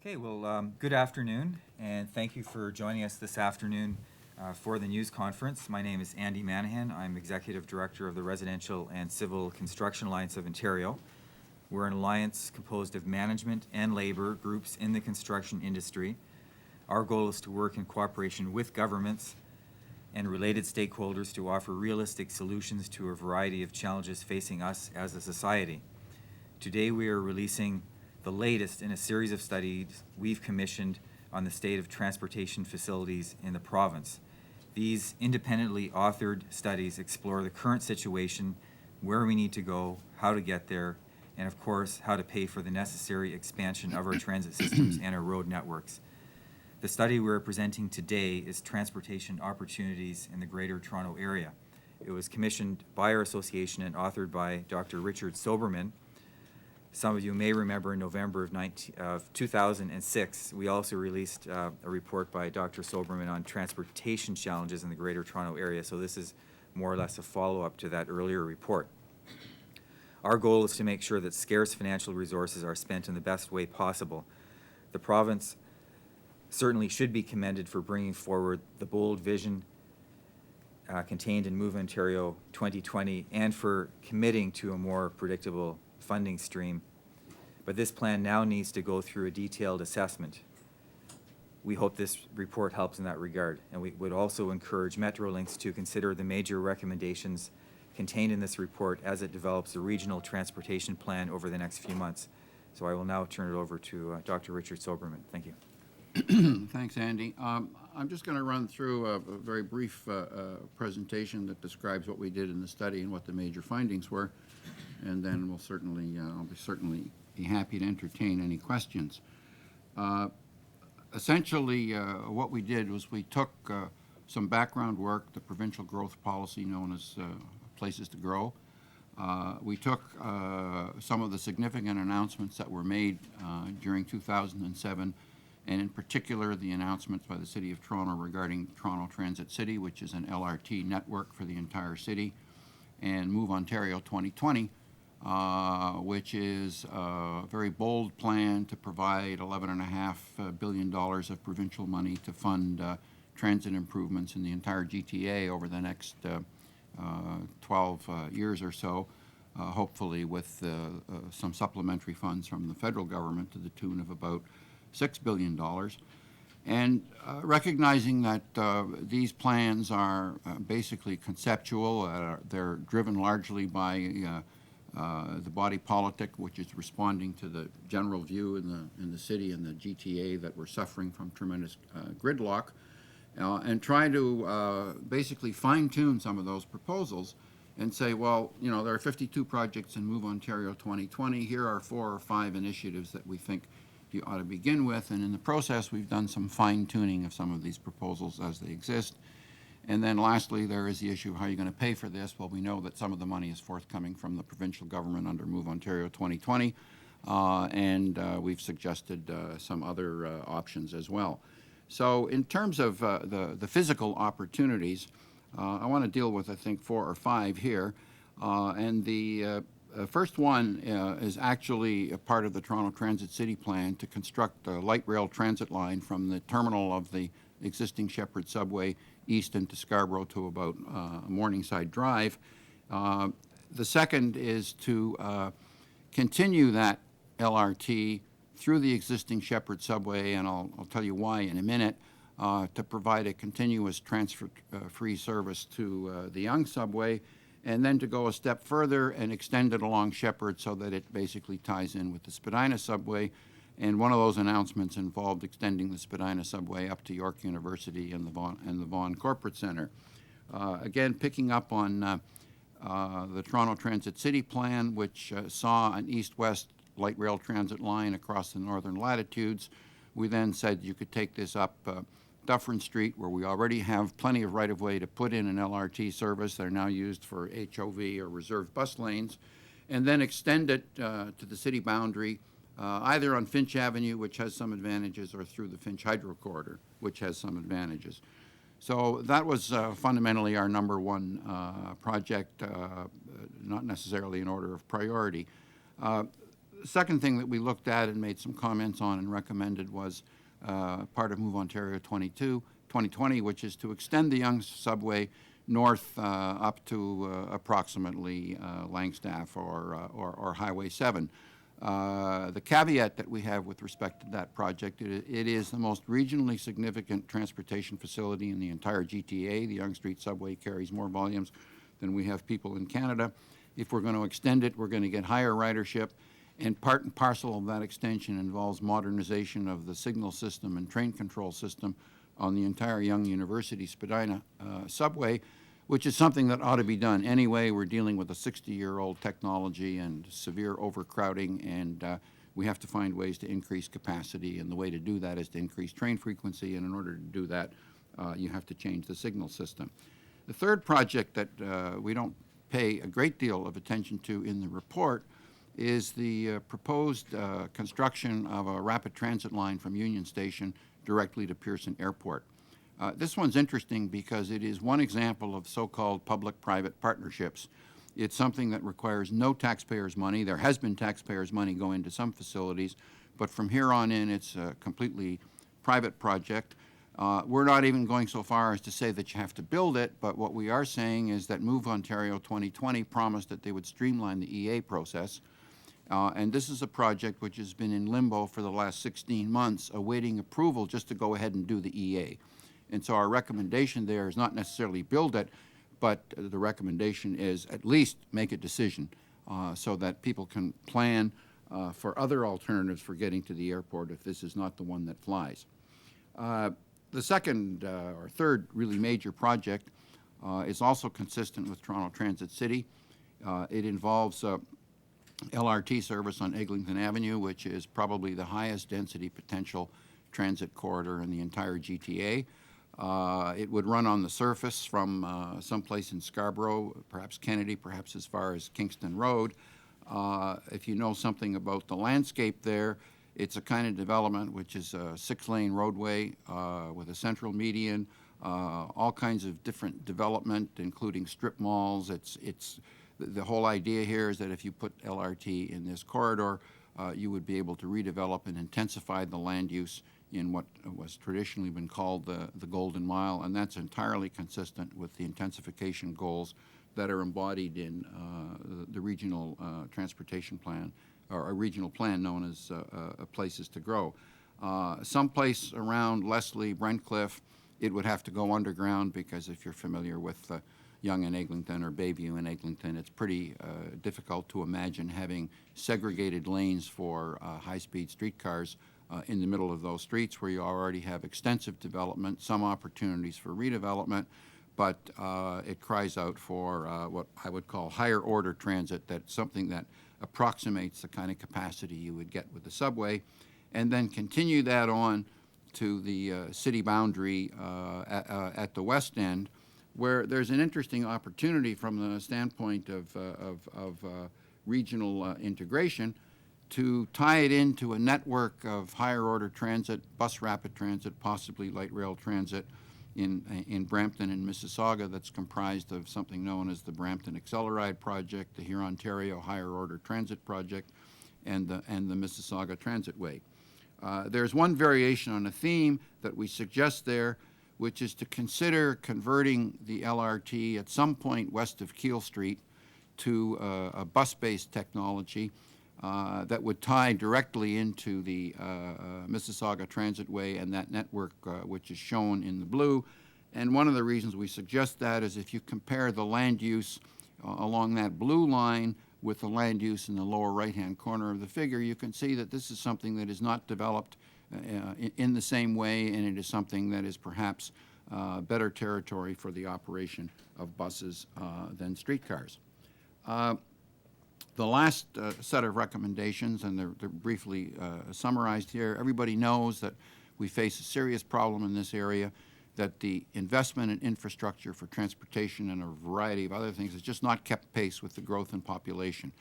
Good afternoon, and thank you for joining us this afternoon for the news conference. My name is Andy Manahan. I'm Executive Director of the Residential and Civil Construction Alliance of Ontario. We're an alliance composed of management and labor groups in the construction industry. Our goal is to work in cooperation with governments and related stakeholders to offer realistic solutions to a variety of challenges facing us as a society. Today we are releasing the latest in a series of studies we've commissioned on the state of transportation facilities in the province. These independently authored studies explore the current situation, where we need to go, how to get there, and of course, how to pay for the necessary expansion of our transit systems and our road networks. The study we're presenting today is Transportation Opportunities in the Greater Toronto Area. It was commissioned by our association and authored by Dr. Richard Soberman. Some of you may remember in November of 2006, we also released a report by Dr. Soberman on transportation challenges in the Greater Toronto Area, so this is more or less a follow-up to that earlier report. Our goal is to make sure that scarce financial resources are spent in the best way possible. The province certainly should be commended for bringing forward the bold vision contained in Move Ontario 2020 and for committing to a more predictable funding stream, but this plan now needs to go through a detailed assessment. We hope this report helps in that regard, and we would also encourage Metrolinx to consider the major recommendations contained in this report as it develops a regional transportation plan over the next few months. So I will now turn it over to Dr. Richard Soberman. Thank you. Thanks, Andy. I'm just going to run through a very brief presentation that describes what we did in the study and what the major findings were, and then I'll certainly be happy to entertain any questions. Essentially, what we did was we took some background work, the provincial growth policy known as Places to Grow. We took some of the significant announcements that were made during 2007, and in particular the announcements by the City of Toronto regarding Toronto Transit City, which is an LRT network for the entire city, and Move Ontario 2020, which is a very bold plan to provide $11.5 billion of provincial money to fund transit improvements in the entire GTA over the next 12 years or so, hopefully with some supplementary funds from the federal government to the tune of about $6 billion. And recognizing that these plans are basically conceptual, they're driven largely by the body politic, which is responding to the general view in the city and the GTA that we're suffering from tremendous gridlock, and try to basically fine-tune some of those proposals and say, well, you know, there are 52 projects in Move Ontario 2020. Here are 4 or 5 initiatives that we think you ought to begin with, and in the process we've done some fine-tuning of some of these proposals as they exist. And then lastly, there is the issue of how you're going to pay for this. Well, we know that some of the money is forthcoming from the provincial government under Move Ontario 2020, and we've suggested some other options as well. So in terms of the physical opportunities, I want to deal with, I think, 4 or 5 here, and the first one is actually a part of the Toronto Transit City plan to construct a light rail transit line from the terminal of the existing Sheppard subway east into Scarborough to about Morningside Drive. The second is to continue that LRT through the existing Sheppard subway, and I'll tell you why in a minute, to provide a continuous transfer-free service to the Yonge subway, and then to go a step further and extend it along Sheppard so that it basically ties in with the Spadina subway. And one of those announcements involved extending the Spadina subway up to York University and the Vaughan Corporate Center. Again, picking up on the Toronto Transit City plan, which saw an east-west light rail transit line across the northern latitudes. We then said you could take this up Dufferin Street, where we already have plenty of right-of-way to put in an LRT service. They're now used for HOV or reserved bus lanes, and then extend it to the city boundary, either on Finch Avenue, which has some advantages, or through the Finch Hydro Corridor, which has some advantages. So that was fundamentally our number one project, not necessarily in order of priority. second thing that we looked at and made some comments on and recommended was part of Move Ontario 2020, which is to extend the Yonge subway north up to approximately Langstaff or Highway 7. The caveat that we have with respect to that project, it is the most regionally significant transportation facility in the entire GTA. The Yonge Street subway carries more volumes than we have people in Canada. If we're going to extend it, we're going to get higher ridership, and part and parcel of that extension involves modernization of the signal system and train control system on the entire Yonge University Spadina subway, which is something that ought to be done anyway. We're dealing with a 60-year-old technology and severe overcrowding, and we have to find ways to increase capacity, and the way to do that is to increase train frequency, and in order to do that, you have to change the signal system. The third project that we don't pay a great deal of attention to in the report is the proposed construction of a rapid transit line from Union Station directly to Pearson Airport. This one's interesting because it is one example of so-called public-private partnerships. It's something that requires no taxpayers' money. There has been taxpayers' money go into some facilities, but from here on in, it's a completely private project. We're not even going so far as to say that you have to build it, but what we are saying is that Move Ontario 2020 promised that they would streamline the EA process. And this is a project which has been in limbo for the last 16 months, awaiting approval just to go ahead and do the EA. And so our recommendation there is not necessarily build it, but the recommendation is at least make a decision so that people can plan for other alternatives for getting to the airport if this is not the one that flies. The second or third really major project is also consistent with Toronto Transit City. It involves LRT service on Eglinton Avenue, which is probably the highest density potential transit corridor in the entire GTA. It would run on the surface from someplace in Scarborough, perhaps Kennedy, perhaps as far as Kingston Road. If you know something about the landscape there, it's a kind of development which is a 6-lane roadway with a central median, all kinds of different development, including strip malls. The whole idea here is that if you put LRT in this corridor, you would be able to redevelop and intensify the land use in what was traditionally been called the Golden Mile, and that's entirely consistent with the intensification goals that are embodied in the regional transportation plan, or a regional plan known as Places to Grow. Someplace around Leslie, Brentcliffe, it would have to go underground because if you're familiar with Yonge and Eglinton or Bayview and Eglinton, it's pretty difficult to imagine having segregated lanes for high-speed streetcars in the middle of those streets where you already have extensive development, some opportunities for redevelopment, but it cries out for what I would call higher order transit, that's something that approximates the kind of capacity you would get with the subway, and then continue that on to the city boundary at the west end, where there's an interesting opportunity from the standpoint of regional integration to tie it into a network of higher order transit, bus rapid transit, possibly light rail transit in Brampton and Mississauga, that's comprised of something known as the Brampton Acceleride Project, the Hurontario Higher Order Transit Project, and the Mississauga Transit Way. There's one variation on a theme that we suggest there, which is to consider converting the LRT at some point west of Keele Street to a bus-based technology that would tie directly into the Mississauga Transit Way and that network which is shown in the blue. And one of the reasons we suggest that is if you compare the land use along that blue line with the land use in the lower right-hand corner of the figure, you can see that this is something that is not developed in the same way, and it is something that is perhaps better territory for the operation of buses than streetcars. The last set of recommendations, and they're briefly summarized here, everybody knows that we face a serious problem in this area, that the investment in infrastructure for transportation and a variety of other things has just not kept pace with the growth in population.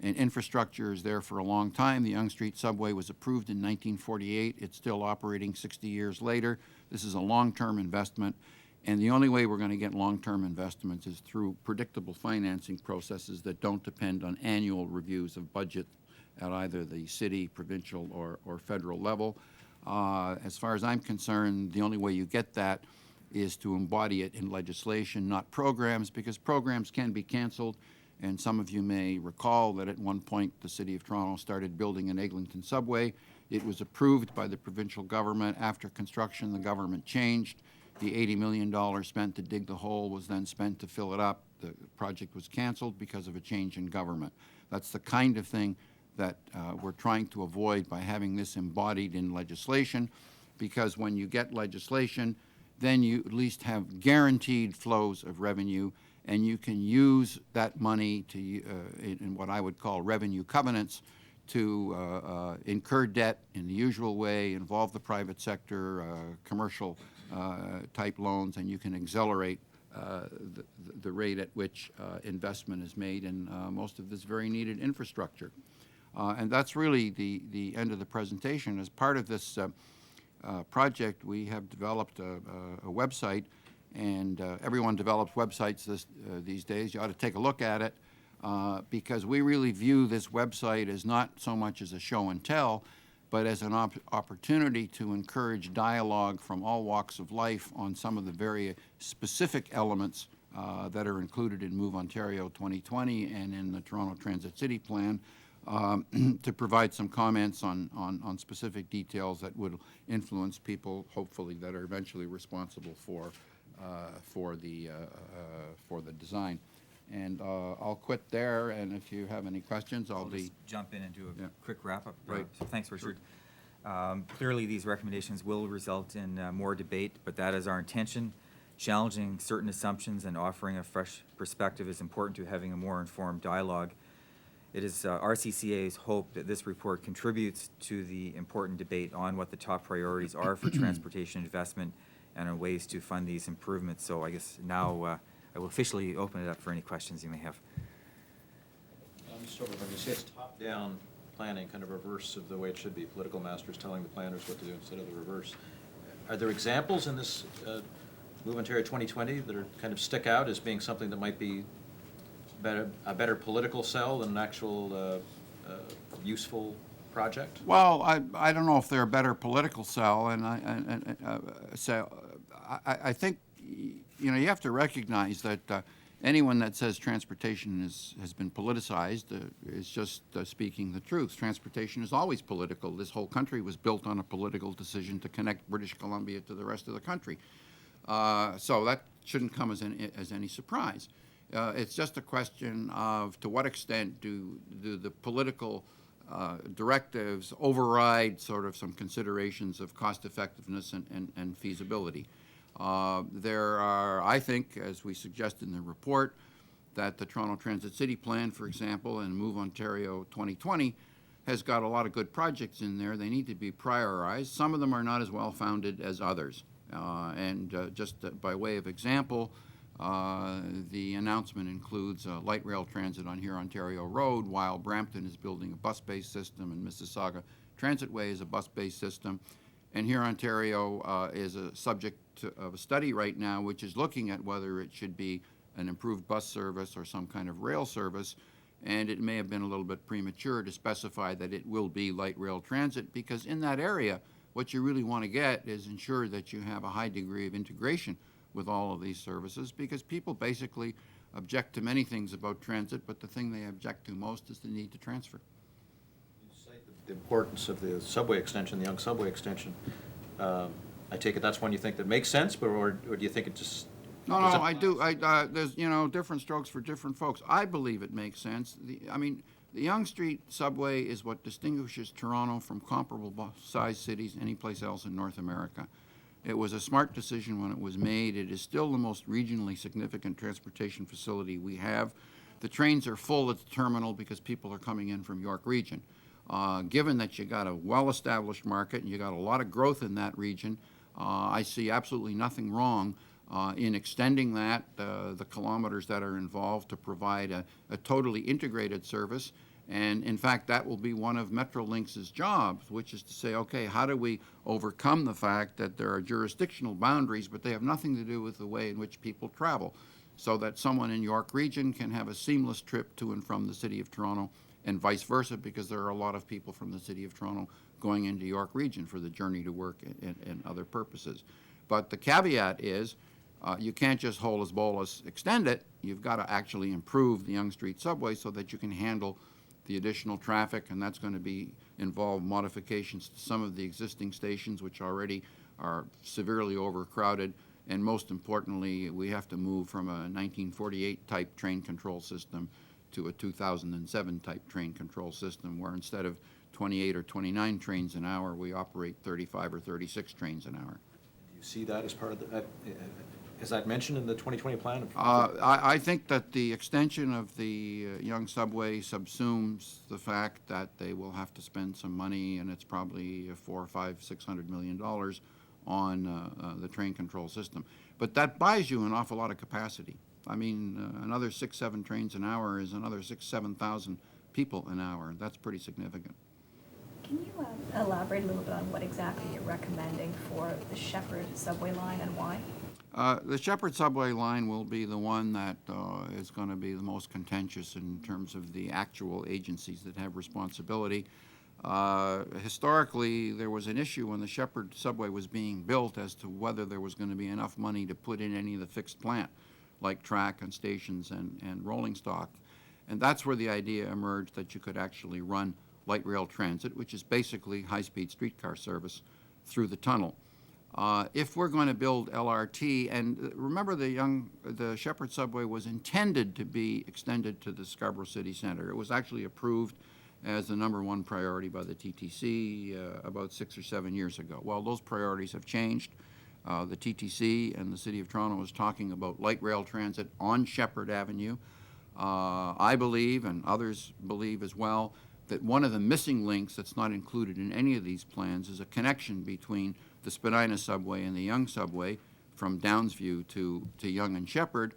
And infrastructure is there for a long time. The Yonge Street subway was approved in 1948. It's still operating 60 years later. This is a long-term investment. And the only way we're going to get long-term investments is through predictable financing processes that don't depend on annual reviews of budget at either the city, provincial, or federal level. As far as I'm concerned, the only way you get that is to embody it in legislation, not programs, because programs can be canceled. And some of you may recall that at one point the City of Toronto started building an Eglinton subway. It was approved by the provincial government. After construction, the government changed. The $80 million spent to dig the hole was then spent to fill it up. The project was canceled because of a change in government. That's the kind of thing that we're trying to avoid by having this embodied in legislation, because when you get legislation, then you at least have guaranteed flows of revenue, and you can use that money to, in what I would call revenue covenants, to incur debt in the usual way, involve the private sector, commercial type loans, and you can accelerate the rate at which investment is made in most of this very needed infrastructure. And that's really the end of the presentation. As part of this project, we have developed a website, and everyone develops websites these days. You ought to take a look at it, because we really view this website as not so much as a show and tell, but as an opportunity to encourage dialogue from all walks of life on some of the very specific elements that are included in Move Ontario 2020 and in the Toronto Transit City Plan, to provide some comments on specific details that would influence people, hopefully, that are eventually responsible for the design. And I'll quit there, and if you have any questions, I'll just jump in and do a Yeah. quick wrap-up. Right. So thanks, Richard. Clearly, these recommendations will result in more debate, but that is our intention. Challenging certain assumptions and offering a fresh perspective is important to having a more informed dialogue. It is RCCA's hope that this report contributes to the important debate on what the top priorities are for transportation investment and on ways to fund these improvements. So I guess now I will officially open it up for any questions you may have. Mr. Soberman, you say it's top-down planning, kind of reverse of the way it should be, political masters telling the planners what to do instead of the reverse. Are there examples in this Move Ontario 2020 that are kind of stick out as being something that might be a better political sell than an actual useful project? Well, I don't know if they're a better political sell, and I think, you know, you have to recognize that anyone that says transportation has been politicized is just speaking the truth. Transportation is always political. This whole country was built on a political decision to connect British Columbia to the rest of the country. So that shouldn't come as any surprise. It's just a question of to what extent do the political directives override sort of some considerations of cost effectiveness and feasibility. There are, I think, as we suggest in the report, that the Toronto Transit City Plan, for example, and Move Ontario 2020 has got a lot of good projects in there. They need to be prioritized. Some of them are not as well founded as others. Just by way of example, the announcement includes light rail transit on Hurontario Road, while Brampton is building a bus-based system and Mississauga Transitway is a bus-based system. And Hurontario is a subject of a study right now which is looking at whether it should be an improved bus service or some kind of rail service. And it may have been a little bit premature to specify that it will be light rail transit, because in that area, what you really want to get is ensure that you have a high degree of integration with all of these services, because people basically object to many things about transit, but the thing they object to most is the need to transfer. You cite the importance of the subway extension, the Yonge subway extension. I take it that's one you think that makes sense, but or do you think it just... No, I do. There's, you know, different strokes for different folks. I believe it makes sense. The Yonge Street subway is what distinguishes Toronto from comparable sized cities anyplace else in North America. It was a smart decision when it was made. It is still the most regionally significant transportation facility we have. The trains are full at the terminal because people are coming in from York Region. Given that you got a well-established market and you got a lot of growth in that region, I see absolutely nothing wrong in extending that, the kilometers that are involved, to provide a totally integrated service. And in fact, that will be one of Metrolinx's jobs, which is to say, okay, how do we overcome the fact that there are jurisdictional boundaries, but they have nothing to do with the way in which people travel, so that someone in York Region can have a seamless trip to and from the City of Toronto, and vice versa, because there are a lot of people from the City of Toronto going into York Region for the journey to work and other purposes. But the caveat is, you can't just holus bolus extend it. You've got to actually improve the Yonge Street subway so that you can handle the additional traffic, and that's going to involve modifications to some of the existing stations, which already are severely overcrowded. And most importantly, we have to move from a 1948 type train control system to a 2007 type train control system, where instead of 28 or 29 trains an hour, we operate 35 or 36 trains an hour. Do you see that as part of the, is that mentioned in the 2020 plan? I think that the extension of the Yonge subway subsumes the fact that they will have to spend some money, and it's probably $400, $500, $600 million on the train control system. But that buys you an awful lot of capacity. I mean, another 6, 7 trains an hour is another 6,000, 7,000 people an hour. That's pretty significant. Can you elaborate a little bit on what exactly you're recommending for the Sheppard subway line and why? The Sheppard subway line will be the one that is going to be the most contentious in terms of the actual agencies that have responsibility. Historically, there was an issue when the Sheppard subway was being built as to whether there was going to be enough money to put in any of the fixed plant, like track and stations and rolling stock. And that's where the idea emerged that you could actually run light rail transit, which is basically high-speed streetcar service, through the tunnel. If we're going to build LRT, and remember the Sheppard subway was intended to be extended to the Scarborough City Centre. It was actually approved as the #1 priority by the TTC about 6 or 7 years ago. Well, those priorities have changed. The TTC and the City of Toronto is talking about light rail transit on Sheppard Avenue. I believe, and others believe as well, that one of the missing links that's not included in any of these plans is a connection between the Spadina subway and the Yonge subway from Downsview to Yonge and Sheppard.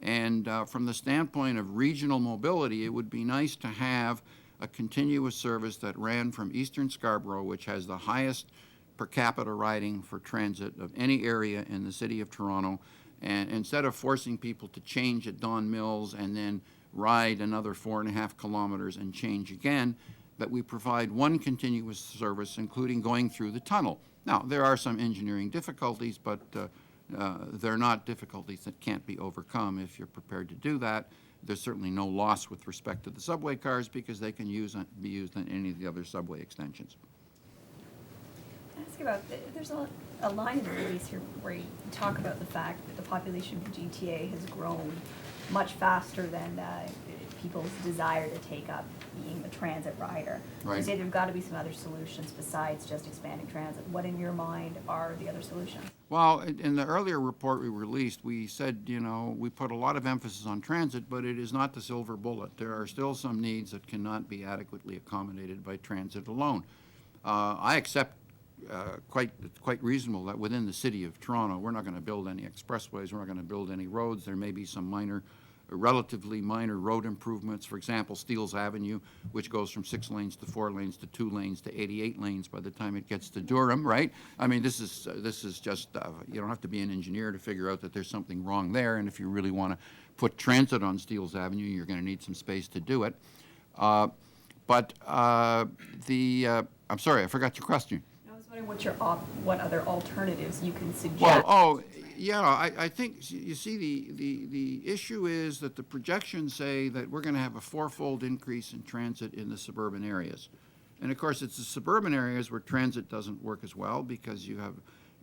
And from the standpoint of regional mobility, it would be nice to have a continuous service that ran from eastern Scarborough, which has the highest per capita riding for transit of any area in the City of Toronto. And instead of forcing people to change at Don Mills and then ride another 4.5 kilometers and change again, that we provide one continuous service, including going through the tunnel. Now, there are some engineering difficulties, but they're not difficulties that can't be overcome if you're prepared to do that. There's certainly no loss with respect to the subway cars because they can be used on any of the other subway extensions. Can I ask about, there's a line in the release here where you talk about the fact that the population of the GTA has grown much faster than people's desire to take up being the transit rider. Right. You say there've got to be some other solutions besides just expanding transit. What in your mind are the other solutions? Well, in the earlier report we released, we said, you know, we put a lot of emphasis on transit, but it is not the silver bullet. There are still some needs that cannot be adequately accommodated by transit alone. I accept quite reasonable that within the City of Toronto, we're not going to build any expressways, we're not going to build any roads. There may be some relatively minor road improvements. For example, Steeles Avenue, which goes from 6 lanes to 4 lanes to 2 lanes to 88 lanes by the time it gets to Durham, right? I mean, this is just, you don't have to be an engineer to figure out that there's something wrong there, and if you really want to put transit on Steeles Avenue, you're going to need some space to do it. I'm sorry, I forgot your question. I was wondering what other alternatives you can suggest. Well, yeah, I think, you see, the issue is that the projections say that we're going to have a 4-fold increase in transit in the suburban areas. And of course, it's the suburban areas where transit doesn't work as well because you have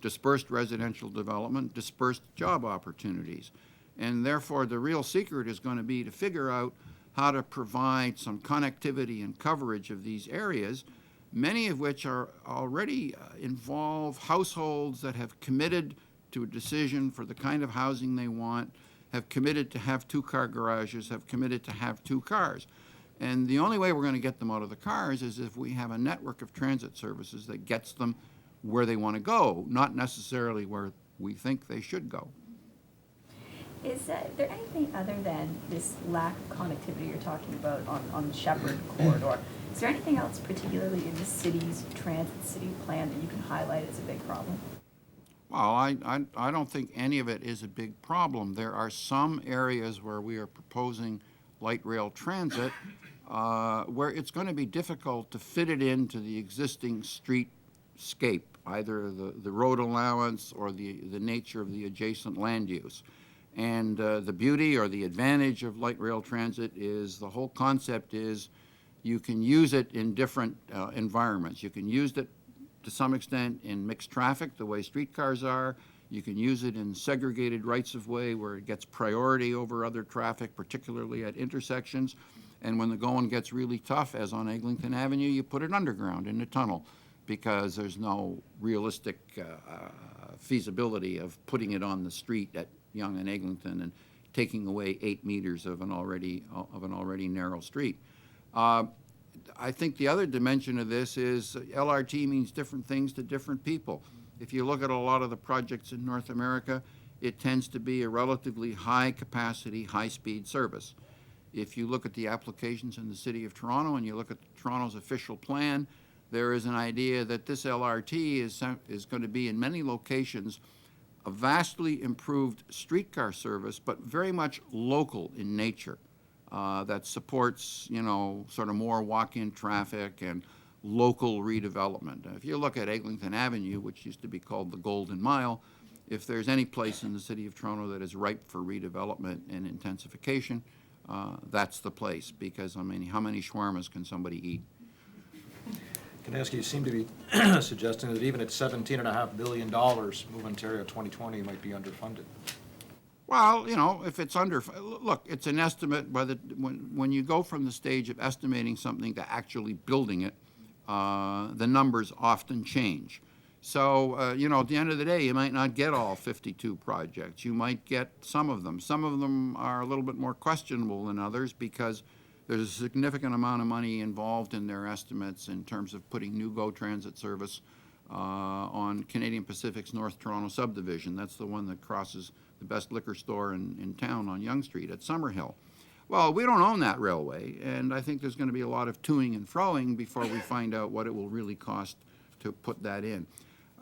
dispersed residential development, dispersed job opportunities. And therefore, the real secret is going to be to figure out how to provide some connectivity and coverage of these areas, many of which are already involve households that have committed to a decision for the kind of housing they want, have committed to have 2-car garages, have committed to have 2 cars. And the only way we're going to get them out of the cars is if we have a network of transit services that gets them where they want to go, not necessarily where we think they should go. Is there anything other than this lack of connectivity you're talking about on the Sheppard corridor? Is there anything else particularly in the city's transit city plan that you can highlight as a big problem? Well, I don't think any of it is a big problem. There are some areas where we are proposing light rail transit, where it's going to be difficult to fit it into the existing streetscape, either the road allowance or the nature of the adjacent land use. And the beauty or the advantage of light rail transit is the whole concept is you can use it in different environments. You can use it to some extent in mixed traffic, the way streetcars are. You can use it in segregated rights-of-way where it gets priority over other traffic, particularly at intersections. And when the going gets really tough, as on Eglinton Avenue, you put it underground in a tunnel because there's no realistic feasibility of putting it on the street at Yonge and Eglinton and taking away 8 meters of an already narrow street. I think the other dimension of this is LRT means different things to different people. If you look at a lot of the projects in North America, it tends to be a relatively high-capacity, high-speed service. If you look at the applications in the City of Toronto and you look at Toronto's official plan, there is an idea that this LRT is going to be in many locations a vastly improved streetcar service, but very much local in nature, that supports, you know, sort of more walk-in traffic and local redevelopment. If you look at Eglinton Avenue, which used to be called the Golden Mile, if there's any place in the City of Toronto that is ripe for redevelopment and intensification, that's the place, because, I mean, how many shawarmas can somebody eat? Can I ask you seem to be suggesting that even at $17.5 billion, Move Ontario 2020 might be underfunded. Well, you know, if it's under, look, it's an estimate. When you go from the stage of estimating something to actually building it, the numbers often change. So, you know, at the end of the day, you might not get all 52 projects. You might get some of them. Some of them are a little bit more questionable than others because there's a significant amount of money involved in their estimates in terms of putting new GO Transit service on Canadian Pacific's North Toronto subdivision. That's the one that crosses the best liquor store in town on Yonge Street at Summerhill. Well, we don't own that railway, and I think there's going to be a lot of toing and froing before we find out what it will really cost to put that in.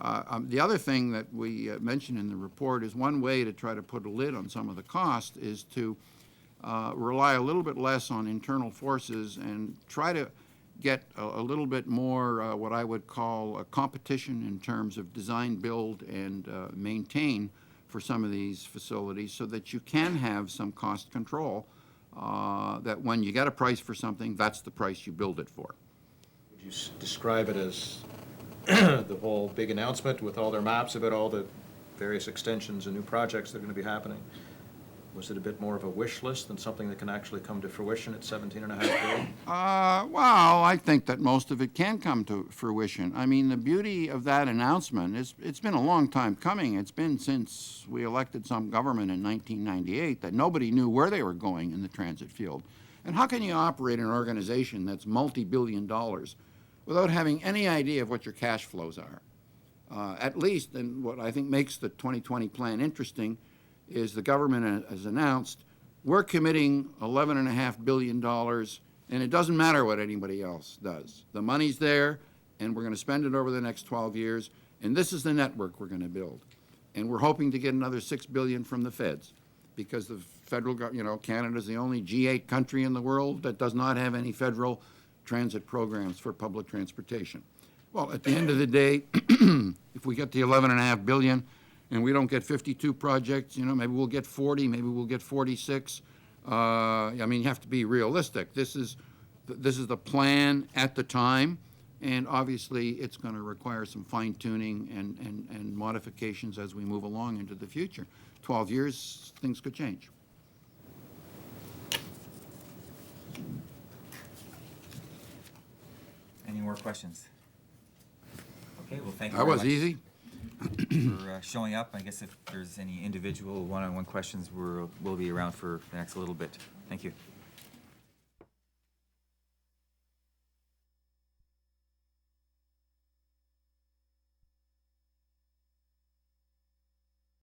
The other thing that we mentioned in the report is one way to try to put a lid on some of the cost is to rely a little bit less on internal forces and try to get a little bit more what I would call a competition in terms of design, build, and maintain for some of these facilities so that you can have some cost control, that when you get a price for something, that's the price you build it for. Would you describe it as the whole big announcement with all their maps about all the various extensions and new projects that are going to be happening? Was it a bit more of a wish list than something that can actually come to fruition at $17.5 billion? Well, I think that most of it can come to fruition. I mean, the beauty of that announcement is it's been a long time coming. It's been since we elected some government in 1998 that nobody knew where they were going in the transit field. And how can you operate an organization that's multi-billion dollars without having any idea of what your cash flows are? At least, and what I think makes the 2020 plan interesting is the government has announced we're committing $11.5 billion, and it doesn't matter what anybody else does. The money's there, and we're going to spend it over the next 12 years, and this is the network we're going to build. And we're hoping to get another $6 billion from the feds, because the federal, Canada's the only G8 country in the world that does not have any federal transit programs for public transportation. Well, at the end of the day, if we get the $11.5 billion, and we don't get 52 projects, maybe we'll get 40, maybe we'll get 46. I mean, you have to be realistic. This is the plan at the time, and obviously it's going to require some fine-tuning and modifications as we move along into the future. 12 years, things could change. Any more questions? Okay, well, thank you very That much. was easy. For showing up. I guess if there's any individual one-on-one questions, we'll be around for the next little bit. Thank you.